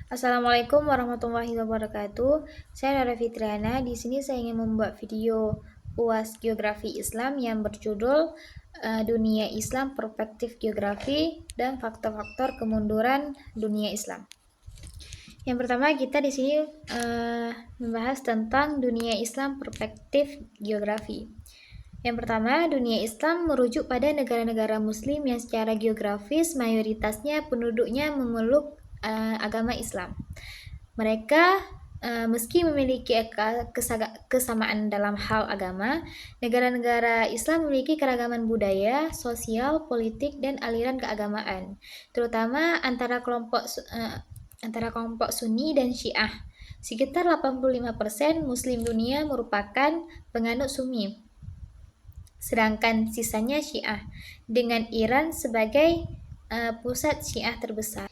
Assalamualaikum warahmatullahi wabarakatuh. Saya Rara Fitriana. Di sini saya ingin membuat video UAS Geografi Islam yang berjudul Dunia Islam Perspektif Geografi dan Faktor-faktor Kemunduran Dunia Islam. Yang pertama kita di sini membahas tentang dunia Islam perspektif geografi. Yang pertama, dunia Islam merujuk pada negara-negara Muslim yang secara geografis mayoritasnya penduduknya memeluk agama Islam. Mereka meski memiliki kesamaan dalam hal agama, negara-negara Islam memiliki keragaman budaya, sosial, politik, dan aliran keagamaan, terutama antara kelompok Sunni dan Syiah. Sekitar 85% Muslim dunia merupakan penganut Sunni, sedangkan sisanya Syiah, dengan Iran sebagai pusat Syiah terbesar.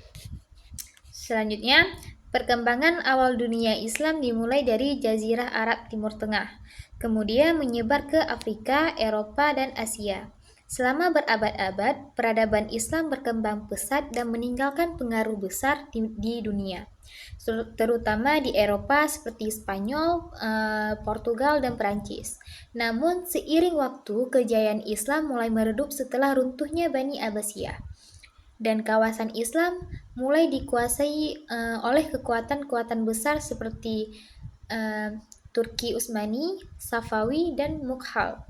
Selanjutnya, perkembangan awal dunia Islam dimulai dari Jazirah Arab Timur Tengah, kemudian menyebar ke Afrika, Eropa, dan Asia. Selama berabad-abad, peradaban Islam berkembang pesat dan meninggalkan pengaruh besar di dunia, terutama di Eropa seperti Spanyol, Portugal, dan Perancis. Namun, seiring waktu, kejayaan Islam mulai meredup setelah runtuhnya Bani Abbasiyah, dan kawasan Islam mulai dikuasai oleh kekuatan-kekuatan besar seperti Turki Utsmani, Safawi, dan Mughal.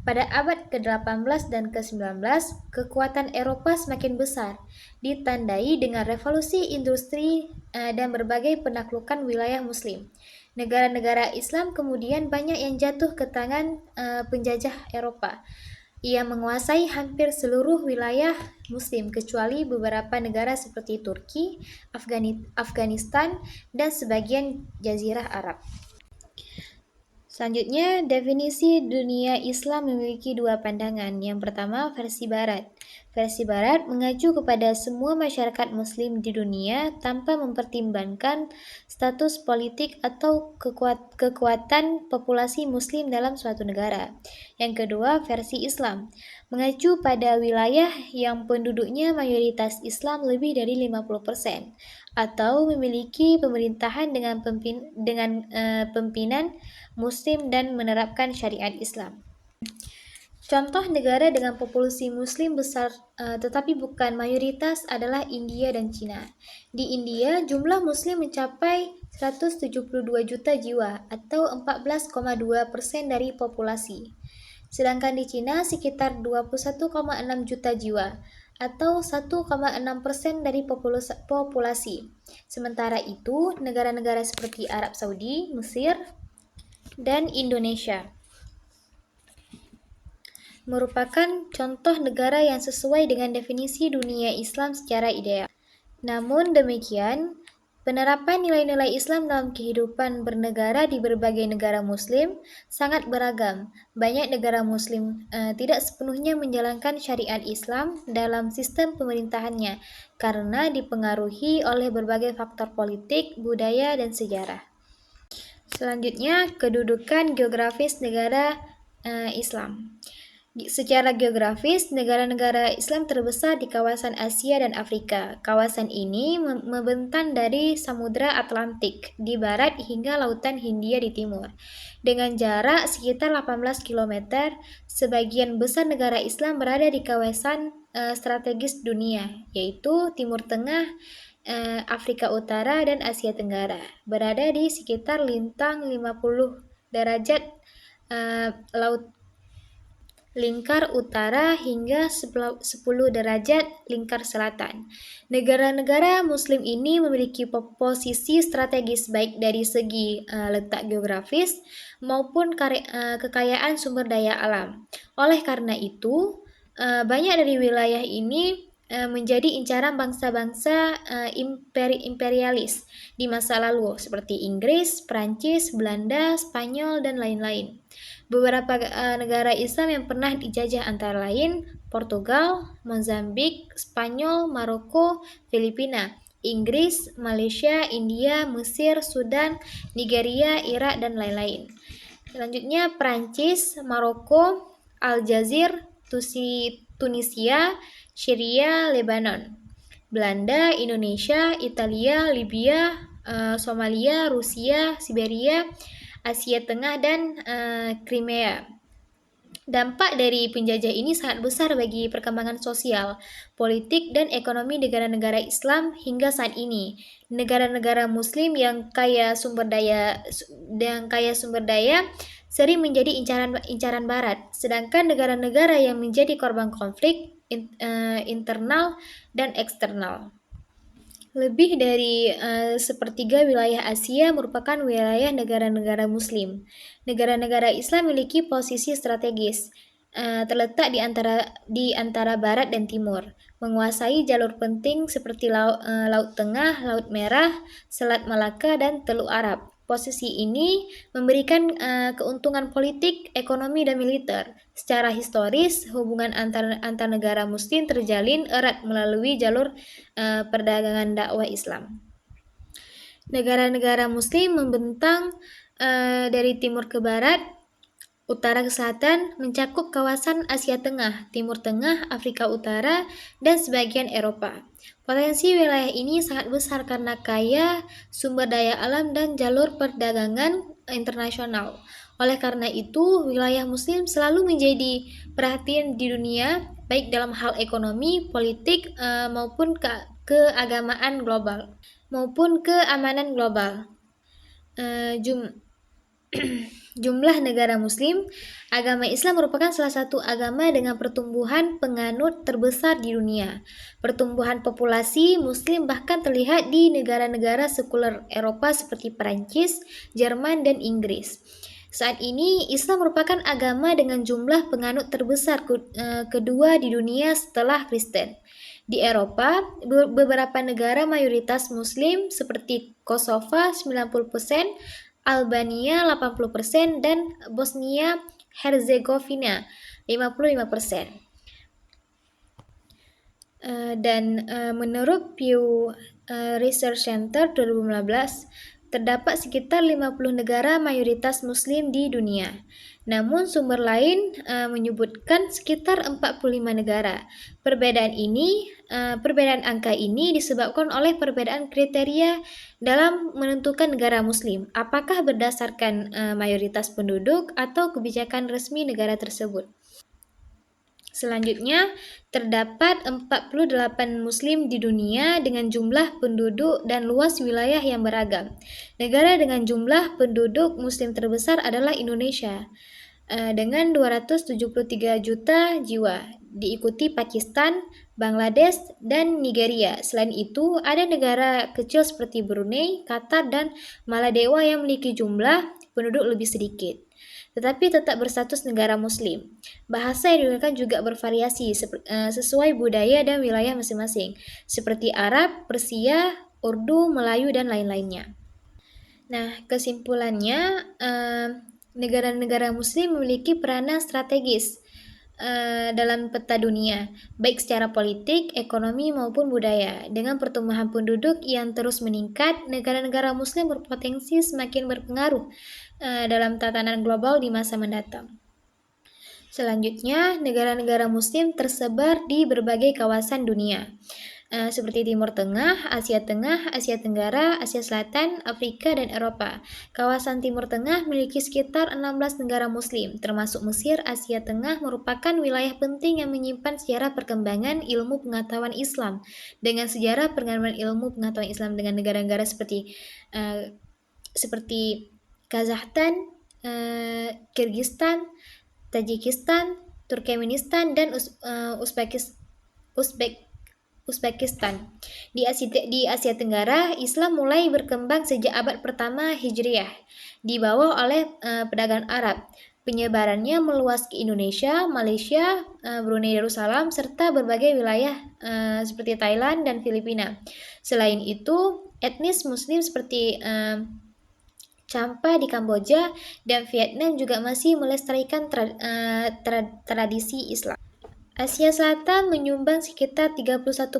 Pada abad ke-18 dan ke-19, kekuatan Eropa semakin besar, ditandai dengan revolusi industri dan berbagai penaklukan wilayah Muslim. Negara-negara Islam kemudian banyak yang jatuh ke tangan penjajah Eropa. Ia menguasai hampir seluruh wilayah Muslim kecuali beberapa negara seperti Turki, Afghanistan, dan sebagian Jazirah Arab. Selanjutnya, definisi dunia Islam memiliki dua pandangan. Yang pertama, versi Barat. Versi Barat mengacu kepada semua masyarakat Muslim di dunia tanpa mempertimbangkan status politik atau kekuatan populasi Muslim dalam suatu negara. Yang kedua, versi Islam mengacu pada wilayah yang penduduknya mayoritas Islam lebih dari 50%, atau memiliki pemerintahan dengan pimpinan Muslim dan menerapkan syariat Islam. Contoh negara dengan populasi Muslim besar tetapi bukan mayoritas adalah India dan Cina. Di India, jumlah Muslim mencapai 172 juta jiwa atau 14,2% dari populasi. Sedangkan di Cina sekitar 21,6 juta jiwa atau 1,6% dari populasi. Sementara itu, negara-negara seperti Arab Saudi, Mesir, dan Indonesia merupakan contoh negara yang sesuai dengan definisi dunia Islam secara ideal. Namun demikian, penerapan nilai-nilai Islam dalam kehidupan bernegara di berbagai negara Muslim sangat beragam. Banyak negara Muslim tidak sepenuhnya menjalankan syariat Islam dalam sistem pemerintahannya karena dipengaruhi oleh berbagai faktor politik, budaya, dan sejarah. Selanjutnya, kedudukan geografis negara Islam. Secara geografis, negara-negara Islam terbesar di kawasan Asia dan Afrika. Kawasan ini membentang dari Samudra Atlantik di barat hingga Lautan Hindia di timur. Dengan jarak sekitar 18 km, sebagian besar negara Islam berada di kawasan strategis dunia, yaitu Timur Tengah, Afrika Utara, dan Asia Tenggara. Berada di sekitar lintang 50 derajat laut lingkar utara hingga 10 derajat lingkar selatan. Negara-negara Muslim ini memiliki posisi strategis baik dari segi letak geografis maupun kekayaan sumber daya alam. Oleh karena itu, banyak dari wilayah ini menjadi incaran bangsa-bangsa imperialis di masa lalu seperti Inggris, Prancis, Belanda, Spanyol, dan lain-lain. Beberapa negara Islam yang pernah dijajah antara lain Portugal, Mozambik, Spanyol, Maroko, Filipina, Inggris, Malaysia, India, Mesir, Sudan, Nigeria, Irak, dan lain-lain. Selanjutnya Prancis, Maroko, Aljazair, Tunisia, Syria, Lebanon. Belanda, Indonesia, Italia, Libya, Somalia, Rusia, Siberia, Asia Tengah, dan Crimea. Dampak dari penjajah ini sangat besar bagi perkembangan sosial, politik, dan ekonomi negara-negara Islam hingga saat ini. Negara-negara Muslim yang kaya sumber daya sering menjadi incaran Barat, sedangkan negara-negara yang menjadi korban konflik internal dan eksternal. Lebih dari sepertiga wilayah Asia merupakan wilayah negara-negara Muslim. Negara-negara Islam memiliki posisi strategis, terletak di antara Barat dan Timur, menguasai jalur penting seperti Laut Tengah, Laut Merah, Selat Malaka, dan Teluk Arab. Posisi ini memberikan keuntungan politik, ekonomi, dan militer. Secara historis, hubungan antar negara Muslim terjalin erat melalui jalur perdagangan dakwah Islam. Negara-negara Muslim membentang dari timur ke barat, utara ke selatan, mencakup kawasan Asia Tengah, Timur Tengah, Afrika Utara, dan sebagian Eropa. Potensi wilayah ini sangat besar karena kaya sumber daya alam dan jalur perdagangan internasional. Oleh karena itu, wilayah Muslim selalu menjadi perhatian di dunia, baik dalam hal ekonomi, politik, maupun keamanan global. Jumlah negara Muslim, agama Islam merupakan salah satu agama dengan pertumbuhan penganut terbesar di dunia. Pertumbuhan populasi Muslim bahkan terlihat di negara-negara sekuler Eropa seperti Perancis, Jerman, dan Inggris. Saat ini, Islam merupakan agama dengan jumlah penganut terbesar kedua di dunia setelah Kristen. Di Eropa, beberapa negara mayoritas Muslim seperti Kosovo 90%, Albania 80%, dan Bosnia Herzegovina 55%. Dan menurut Pew Research Center 2015, terdapat sekitar 50 negara mayoritas Muslim di dunia. Namun sumber lain menyebutkan sekitar 45 negara. Perbedaan angka ini disebabkan oleh perbedaan kriteria dalam menentukan negara Muslim, apakah berdasarkan mayoritas penduduk atau kebijakan resmi negara tersebut. Selanjutnya, terdapat 48 Muslim di dunia dengan jumlah penduduk dan luas wilayah yang beragam. Negara dengan jumlah penduduk Muslim terbesar adalah Indonesia, dengan 273 juta jiwa, diikuti Pakistan, Bangladesh, dan Nigeria. Selain itu, ada negara kecil seperti Brunei, Qatar, dan Maladewa yang memiliki jumlah penduduk lebih sedikit, tetapi tetap berstatus negara Muslim. Bahasa yang digunakan juga bervariasi sesuai budaya dan wilayah masing-masing, seperti Arab, Persia, Urdu, Melayu, dan lain-lainnya. Nah, kesimpulannya, negara-negara Muslim memiliki peranan strategis dalam peta dunia, baik secara politik, ekonomi, maupun budaya. Dengan pertumbuhan penduduk yang terus meningkat, negara-negara Muslim berpotensi semakin berpengaruh dalam tatanan global di masa mendatang. Selanjutnya, negara-negara Muslim tersebar di berbagai kawasan dunia, seperti Timur Tengah, Asia Tenggara, Asia Selatan, Afrika, dan Eropa. Kawasan Timur Tengah memiliki sekitar 16 negara Muslim, termasuk Mesir. Asia Tengah merupakan wilayah penting yang menyimpan sejarah perkembangan ilmu pengetahuan Islam. Dengan sejarah perkembangan ilmu pengetahuan Islam dengan negara-negara seperti Kazakhstan, Kirgistan, Tajikistan, Turkmenistan, dan Uzbekistan. Di Asia Tenggara, Islam mulai berkembang sejak abad pertama Hijriah, dibawa oleh pedagang Arab. Penyebarannya meluas ke Indonesia, Malaysia, Brunei Darussalam, serta berbagai wilayah seperti Thailand dan Filipina. Selain itu, etnis Muslim seperti Champa di Kamboja dan Vietnam juga masih melestarikan tradisi Islam. Asia Selatan menyumbang sekitar 31%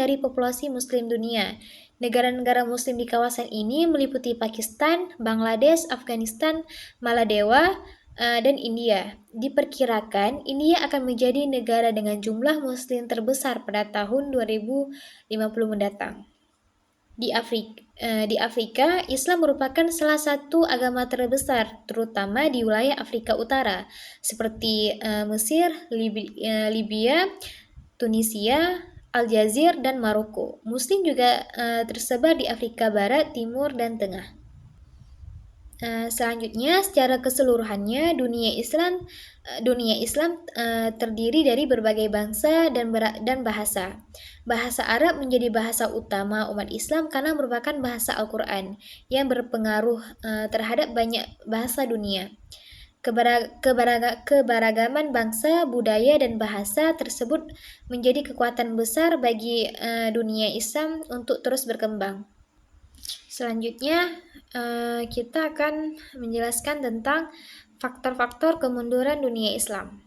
dari populasi Muslim dunia. Negara-negara Muslim di kawasan ini meliputi Pakistan, Bangladesh, Afghanistan, Maladewa, dan India. Diperkirakan India akan menjadi negara dengan jumlah muslim terbesar pada tahun 2050 mendatang. Di Afrika, Islam merupakan salah satu agama terbesar, terutama di wilayah Afrika Utara, seperti Mesir, Libya, Tunisia, Aljazair, dan Maroko. Muslim juga tersebar di Afrika Barat, Timur, dan Tengah. Selanjutnya, secara keseluruhannya, dunia Islam terdiri dari berbagai bangsa dan bahasa. Bahasa Arab menjadi bahasa utama umat Islam karena merupakan bahasa Al-Quran yang berpengaruh terhadap banyak bahasa dunia. Keberagaman bangsa, budaya, dan bahasa tersebut menjadi kekuatan besar bagi dunia Islam untuk terus berkembang. Selanjutnya, kita akan menjelaskan tentang faktor-faktor kemunduran dunia Islam.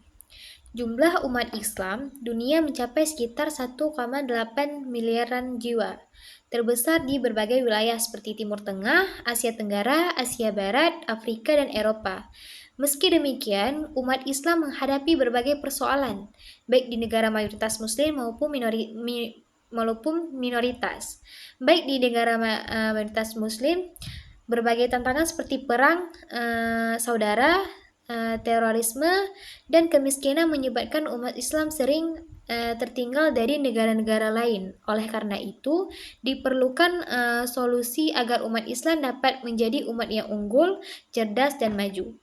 Jumlah umat Islam dunia mencapai sekitar 1,8 miliaran jiwa, terbesar di berbagai wilayah seperti Timur Tengah, Asia Tenggara, Asia Barat, Afrika, dan Eropa. Meski demikian, umat Islam menghadapi berbagai persoalan, baik di negara mayoritas Muslim maupun minoritas. Baik di negara mayoritas Muslim, berbagai tantangan seperti perang saudara, terorisme, dan kemiskinan menyebabkan umat Islam sering tertinggal dari negara-negara lain. Oleh karena itu, diperlukan solusi agar umat Islam dapat menjadi umat yang unggul, cerdas, dan maju.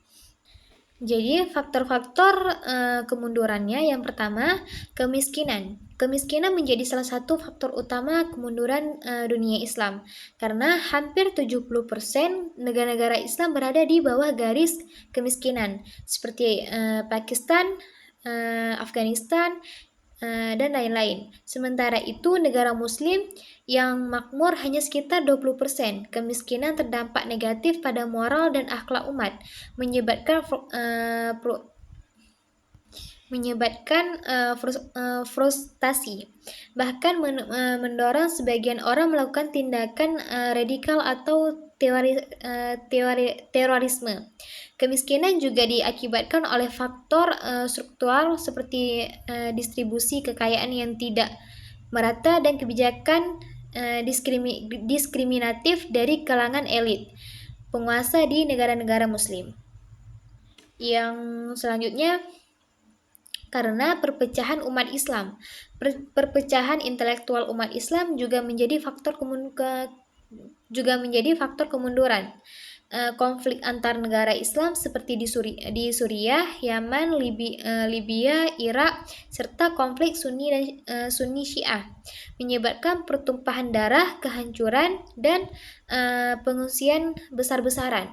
Jadi faktor-faktor kemundurannya, yang pertama, kemiskinan. Kemiskinan menjadi salah satu faktor utama kemunduran dunia Islam, karena hampir 70% negara-negara Islam berada di bawah garis kemiskinan, seperti Pakistan, Afghanistan, dan lain-lain. Sementara itu, negara Muslim yang makmur hanya sekitar 20%. Kemiskinan terdampak negatif pada moral dan akhlak umat, menyebabkan frustasi, bahkan mendorong sebagian orang melakukan tindakan radikal atau terorisme. Kemiskinan juga diakibatkan oleh faktor struktural seperti distribusi kekayaan yang tidak merata dan kebijakan diskriminatif dari kalangan elit penguasa di negara-negara Muslim. Yang selanjutnya, karena perpecahan umat Islam. Perpecahan intelektual umat Islam juga menjadi faktor kemunduran. Konflik antar negara Islam seperti di Suriah, Yaman, Libya, Irak, serta konflik Sunni dan Sunni Syiah menyebabkan pertumpahan darah, kehancuran, dan pengungsian besar-besaran.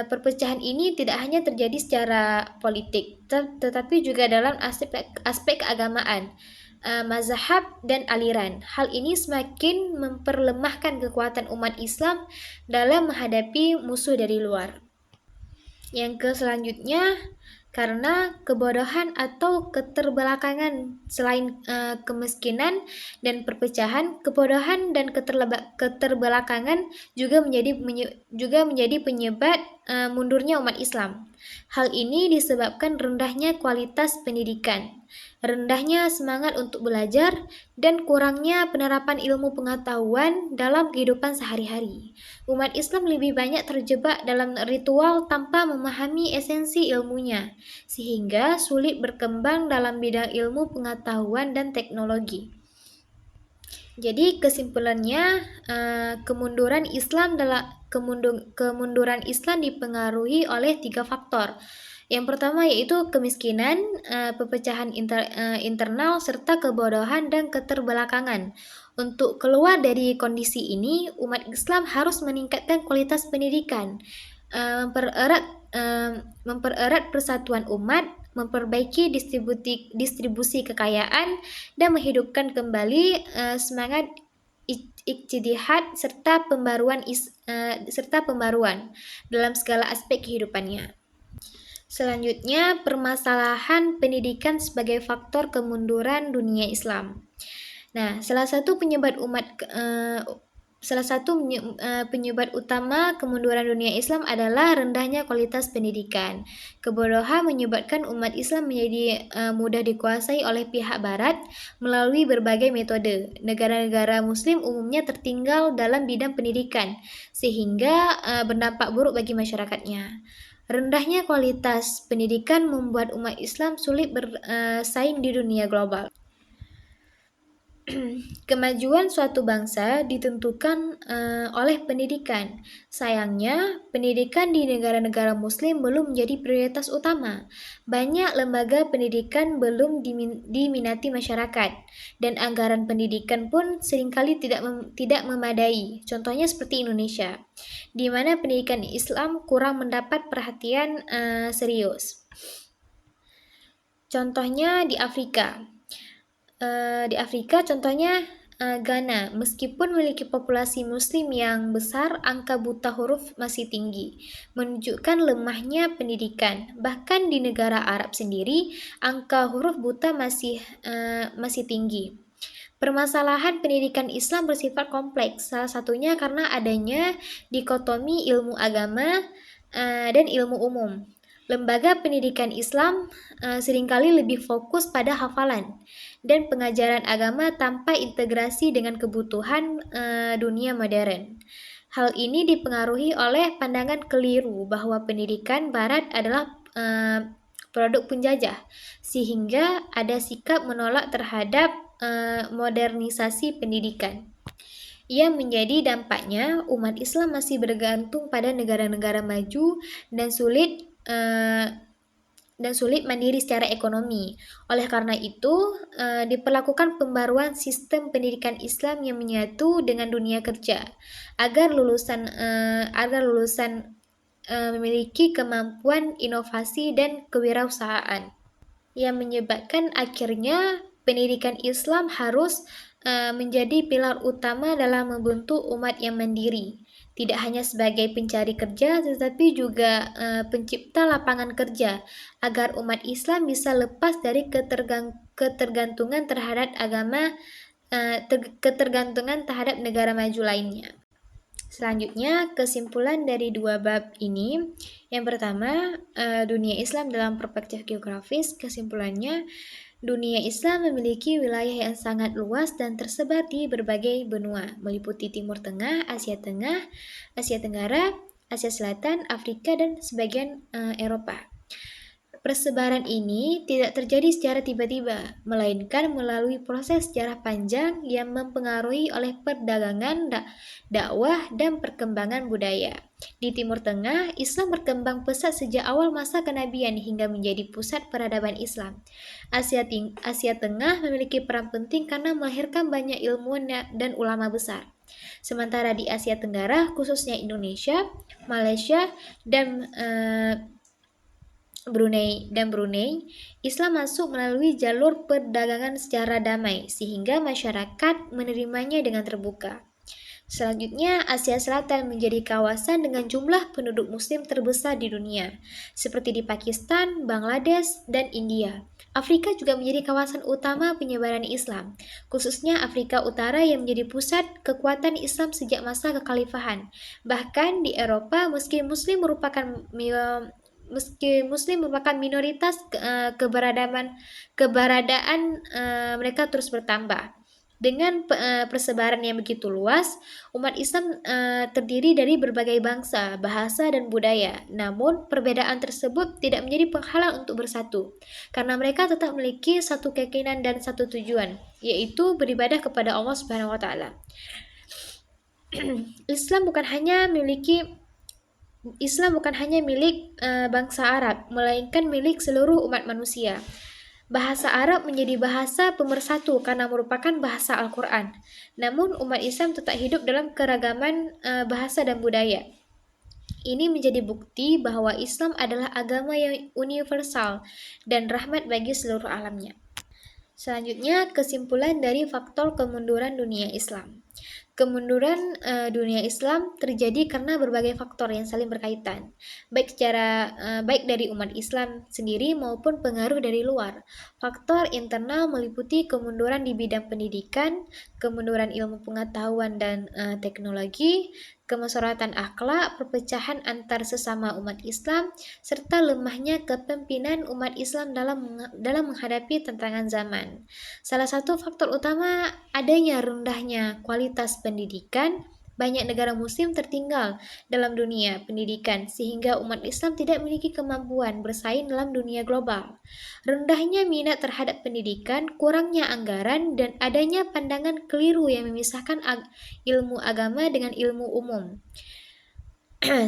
Perpecahan ini tidak hanya terjadi secara politik, tetapi juga dalam aspek keagamaan, mazhab, dan aliran. Hal ini semakin memperlemahkan kekuatan umat Islam dalam menghadapi musuh dari luar. Yang selanjutnya, karena kebodohan atau keterbelakangan. Selain kemiskinan dan perpecahan, kebodohan dan keterbelakangan juga menjadi penyebab mundurnya umat Islam. Hal ini disebabkan rendahnya kualitas pendidikan, rendahnya semangat untuk belajar, dan kurangnya penerapan ilmu pengetahuan dalam kehidupan sehari-hari. Umat Islam lebih banyak terjebak dalam ritual tanpa memahami esensi ilmunya, sehingga sulit berkembang dalam bidang ilmu pengetahuan dan teknologi. Jadi kesimpulannya, kemunduran Islam dipengaruhi oleh 3 faktor. Yang pertama yaitu kemiskinan, perpecahan internal, serta kebodohan dan keterbelakangan. Untuk keluar dari kondisi ini, umat Islam harus meningkatkan kualitas pendidikan, mempererat persatuan umat, memperbaiki distribusi kekayaan, dan menghidupkan kembali semangat ijtihad serta pembaruan dalam segala aspek kehidupannya. Selanjutnya, permasalahan pendidikan sebagai faktor kemunduran dunia Islam. Nah, salah satu penyebab Salah satu penyebab utama kemunduran dunia Islam adalah rendahnya kualitas pendidikan. Kebodohan menyebabkan umat Islam menjadi mudah dikuasai oleh pihak Barat melalui berbagai metode. Negara-negara Muslim umumnya tertinggal dalam bidang pendidikan, sehingga berdampak buruk bagi masyarakatnya. Rendahnya kualitas pendidikan membuat umat Islam sulit bersaing di dunia global. Kemajuan suatu bangsa ditentukan oleh pendidikan. Sayangnya, pendidikan di negara-negara Muslim belum menjadi prioritas utama. Banyak lembaga pendidikan belum diminati masyarakat, dan anggaran pendidikan pun seringkali tidak memadai. Contohnya seperti Indonesia, di mana pendidikan Islam kurang mendapat perhatian serius. Contohnya di Afrika. Contohnya Ghana, meskipun memiliki populasi Muslim yang besar, angka buta huruf masih tinggi, menunjukkan lemahnya pendidikan. Bahkan di negara Arab sendiri, angka huruf buta masih tinggi. Permasalahan pendidikan Islam bersifat kompleks, salah satunya karena adanya dikotomi ilmu agama dan ilmu umum. Lembaga pendidikan Islam seringkali lebih fokus pada hafalan dan pengajaran agama tanpa integrasi dengan kebutuhan dunia modern. Hal ini dipengaruhi oleh pandangan keliru bahwa pendidikan Barat adalah produk penjajah, sehingga ada sikap menolak terhadap modernisasi pendidikan. Yang menjadi dampaknya, umat Islam masih bergantung pada negara-negara maju dan sulit mandiri secara ekonomi. Oleh karena itu, diperlakukan pembaruan sistem pendidikan Islam yang menyatu dengan dunia kerja agar lulusan memiliki kemampuan inovasi dan kewirausahaan, yang menyebabkan akhirnya pendidikan Islam harus menjadi pilar utama dalam membentuk umat yang mandiri, tidak hanya sebagai pencari kerja, tetapi juga pencipta lapangan kerja, agar umat Islam bisa lepas dari ketergantungan terhadap ketergantungan terhadap negara maju lainnya. Selanjutnya, kesimpulan dari dua bab ini. Yang pertama, dunia Islam dalam perspektif geografis. Kesimpulannya, dunia Islam memiliki wilayah yang sangat luas dan tersebar di berbagai benua, meliputi Timur Tengah, Asia Tenggara, Asia Selatan, Afrika, dan sebagian Eropa. Persebaran ini tidak terjadi secara tiba-tiba, melainkan melalui proses sejarah panjang yang mempengaruhi oleh perdagangan, dakwah, dan perkembangan budaya. Di Timur Tengah, Islam berkembang pesat sejak awal masa kenabian hingga menjadi pusat peradaban Islam. Asia Tengah memiliki peran penting karena melahirkan banyak ilmuwan dan ulama besar. Sementara di Asia Tenggara, khususnya Indonesia, Malaysia, dan Brunei, Islam masuk melalui jalur perdagangan secara damai, sehingga masyarakat menerimanya dengan terbuka. Selanjutnya, Asia Selatan menjadi kawasan dengan jumlah penduduk Muslim terbesar di dunia, seperti di Pakistan, Bangladesh, dan India. Afrika juga menjadi kawasan utama penyebaran Islam, khususnya Afrika Utara yang menjadi pusat kekuatan Islam sejak masa kekhalifahan. Bahkan di Eropa, meski Muslim merupakan minoritas, keberadaan mereka terus bertambah. Dengan persebaran yang begitu luas, umat Islam terdiri dari berbagai bangsa, bahasa, dan budaya. Namun, perbedaan tersebut tidak menjadi penghalang untuk bersatu, karena mereka tetap memiliki satu keyakinan dan satu tujuan, yaitu beribadah kepada Allah Subhanahu wa Ta'ala. Islam bukan hanya milik bangsa Arab, melainkan milik seluruh umat manusia. Bahasa Arab menjadi bahasa pemersatu karena merupakan bahasa Al-Quran. Namun umat Islam tetap hidup dalam keragaman bahasa dan budaya. Ini menjadi bukti bahwa Islam adalah agama yang universal dan rahmat bagi seluruh alamnya. Selanjutnya, kesimpulan dari faktor kemunduran dunia Islam. Kemunduran dunia Islam terjadi karena berbagai faktor yang saling berkaitan, baik dari umat Islam sendiri maupun pengaruh dari luar. Faktor internal meliputi kemunduran di bidang pendidikan, kemunduran ilmu pengetahuan dan teknologi, kemesoratan akhlak, perpecahan antar sesama umat Islam, serta lemahnya kepemimpinan umat Islam dalam menghadapi tantangan zaman. Salah satu faktor utama adanya rendahnya kualitas pendidikan. Banyak negara muslim tertinggal dalam dunia pendidikan sehingga umat Islam tidak memiliki kemampuan bersaing dalam dunia global. Rendahnya minat terhadap pendidikan, kurangnya anggaran, dan adanya pandangan keliru yang memisahkan ilmu agama dengan ilmu umum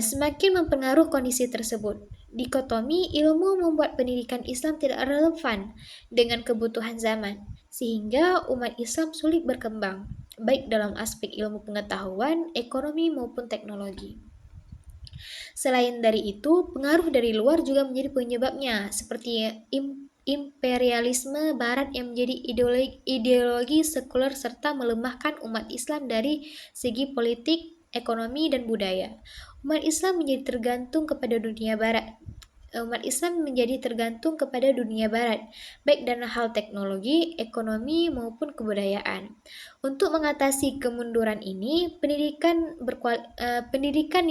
semakin mempengaruhi kondisi tersebut. Dikotomi ilmu membuat pendidikan Islam tidak relevan dengan kebutuhan zaman, sehingga umat Islam sulit berkembang, baik dalam aspek ilmu pengetahuan, ekonomi, maupun teknologi. Selain dari itu, pengaruh dari luar juga menjadi penyebabnya, seperti imperialisme Barat yang menjadi ideologi sekuler serta melemahkan umat Islam dari segi politik, ekonomi, dan budaya. Umat Islam menjadi tergantung kepada dunia Barat. Baik dalam hal teknologi, ekonomi, maupun kebudayaan. Untuk mengatasi kemunduran ini, pendidikan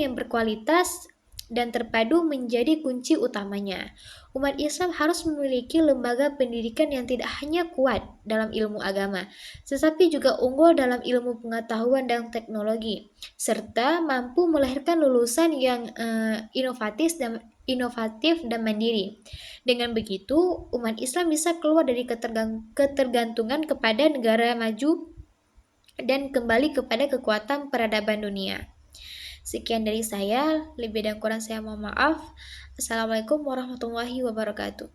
yang berkualitas dan terpadu menjadi kunci utamanya. Umat Islam harus memiliki lembaga pendidikan yang tidak hanya kuat dalam ilmu agama, tetapi juga unggul dalam ilmu pengetahuan dan teknologi, serta mampu melahirkan lulusan yang inovatif dan mandiri. Dengan begitu, umat Islam bisa keluar dari ketergantungan kepada negara maju dan kembali kepada kekuatan peradaban dunia. Sekian dari saya, lebih dan kurang saya mohon maaf. Assalamualaikum warahmatullahi wabarakatuh.